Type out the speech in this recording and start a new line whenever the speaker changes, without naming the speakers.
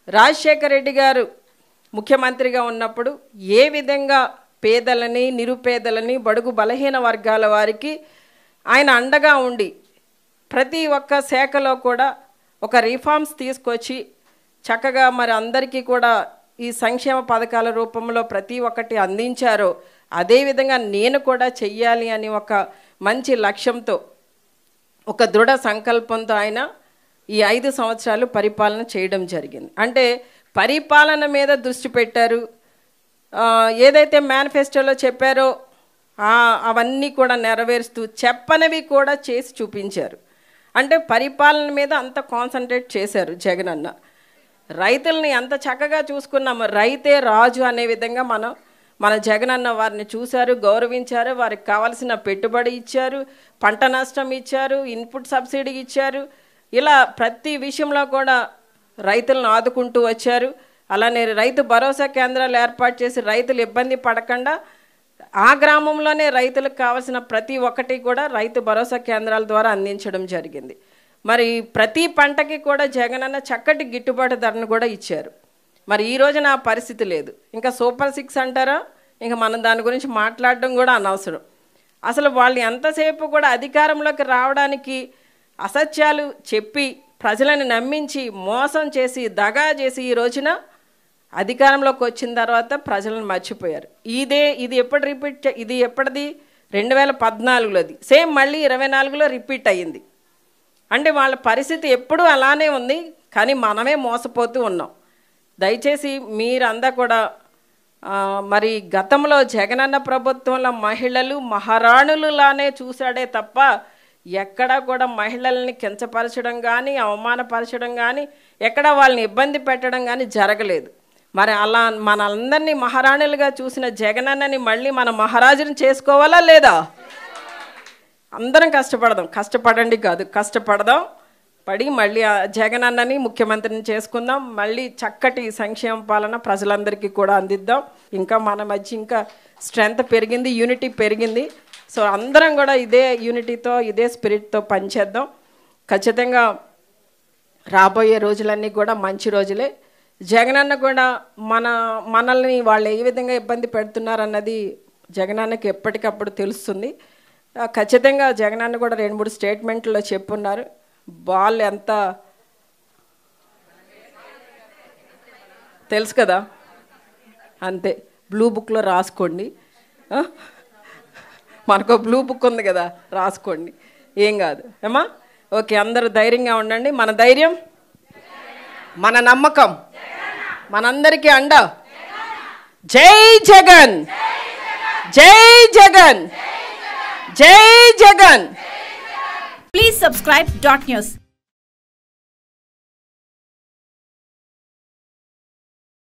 రాజశేఖర రెడ్డి గారు ముఖ్యమంత్రిగా ఉన్నప్పుడు ఏ విధంగా పేదలని, నిరుపేదలని, బడుగు బలహీన వర్గాల వారికి ఆయన అండగా ఉండి ప్రతి ఒక్క శాఖలో కూడా ఒక రిఫార్మ్స్ తీసుకొచ్చి చక్కగా మరి అందరికీ కూడా ఈ సంక్షేమ పథకాల రూపంలో ప్రతి ఒక్కటి అందించారో అదేవిధంగా నేను కూడా చెయ్యాలి అని ఒక మంచి లక్ష్యంతో, ఒక దృఢ సంకల్పంతో ఆయన ఈ 5 సంవత్సరాలు పరిపాలన చేయడం జరిగింది. అంటే పరిపాలన మీద దృష్టి పెట్టారు. ఏదైతే మేనిఫెస్టోలో చెప్పారో అవన్నీ కూడా నెరవేరుస్తూ చెప్పనివి కూడా చేసి చూపించారు. అంటే పరిపాలన మీద అంత కాన్సన్ట్రేట్ చేశారు జగన్ అన్న. రైతుల్ని ఎంత చక్కగా చూసుకున్నాము, రైతే రాజు అనే విధంగా మన జగన్ అన్న వారిని చూశారు, గౌరవించారు, వారికి కావాల్సిన పెట్టుబడి ఇచ్చారు, పంట నష్టం ఇచ్చారు, ఇన్పుట్ సబ్సిడీ ఇచ్చారు. ఇలా ప్రతి విషయంలో కూడా రైతులను ఆదుకుంటూ వచ్చారు. అలానే రైతు భరోసా కేంద్రాలు ఏర్పాటు చేసి రైతులు ఇబ్బంది పడకుండా ఆ గ్రామంలోనే రైతులకు కావాల్సిన ప్రతి ఒక్కటి కూడా రైతు భరోసా కేంద్రాల ద్వారా అందించడం జరిగింది. మరి ప్రతి పంటకి కూడా జగనన్న చక్కటి గిట్టుబాటు ధరను కూడా ఇచ్చారు. మరి ఈ రోజున ఆ పరిస్థితి లేదు. ఇంకా సూపర్ 6 అంటారా, ఇంకా మనం దాని గురించి మాట్లాడడం కూడా అనవసరం. అసలు వాళ్ళు ఎంతసేపు కూడా అధికారంలోకి రావడానికి అసత్యాలు చెప్పి ప్రజలను నమ్మించి మోసం చేసి దగా చేసి ఈ రోజున అధికారంలోకి వచ్చిన తర్వాత ప్రజలను మర్చిపోయారు. ఇది ఎప్పటిది 2014లోది సేమ్ మళ్ళీ 24లో రిపీట్ అయ్యింది. అంటే వాళ్ళ పరిస్థితి ఎప్పుడూ అలానే ఉంది, కానీ మనమే మోసపోతూ ఉన్నాం. దయచేసి మీరంతా కూడా మరి గతంలో జగనన్న ప్రభుత్వంలో మహిళలు మహారాణులులానే చూశాడే తప్ప ఎక్కడా కూడా మహిళల్ని కించపరచడం కానీ, అవమానపరచడం కానీ, ఎక్కడ వాళ్ళని ఇబ్బంది పెట్టడం కానీ జరగలేదు. మరి అలా మనందరినీ మహారాణులుగా చూసిన జగనన్నని మళ్ళీ మన మహారాజుని చేసుకోవాలా లేదా? అందరం కష్టపడండి కాదు, కష్టపడదాం, పడి మళ్ళీ జగనన్నని ముఖ్యమంత్రిని చేసుకుందాం. మళ్ళీ చక్కటి సంక్షేమ పాలన ప్రజలందరికీ కూడా అందిద్దాం. ఇంకా మన మధ్య ఇంకా స్ట్రెంగ్త్ పెరిగింది, యూనిటీ పెరిగింది. సో అందరం కూడా ఇదే యూనిటీతో, ఇదే స్పిరిట్తో పనిచేద్దాం. ఖచ్చితంగా రాబోయే రోజులన్నీ కూడా మంచి రోజులే. జగనన్న కూడా మనల్ని వాళ్ళు ఏ విధంగా ఇబ్బంది పెడుతున్నారన్నది జగనన్నకి ఎప్పటికప్పుడు తెలుస్తుంది. ఖచ్చితంగా జగనన్న కూడా 2-3 స్టేట్మెంట్లో చెప్పున్నారు. బాల్ ఎంత తెలుసు కదా, అంతే. బ్లూ బుక్లో రాసుకోండి, మనకు బ్లూ బుక్ ఉంది కదా, రాసుకోండి, ఏం కాదు ఏమా. ఓకే, అందరూ ధైర్యంగా ఉండండి. మన ధైర్యం, మన నమ్మకం, మనందరికీ అండ. జై జగన్, జై జగన్, జై Jagan.
Please subscribe Dot News.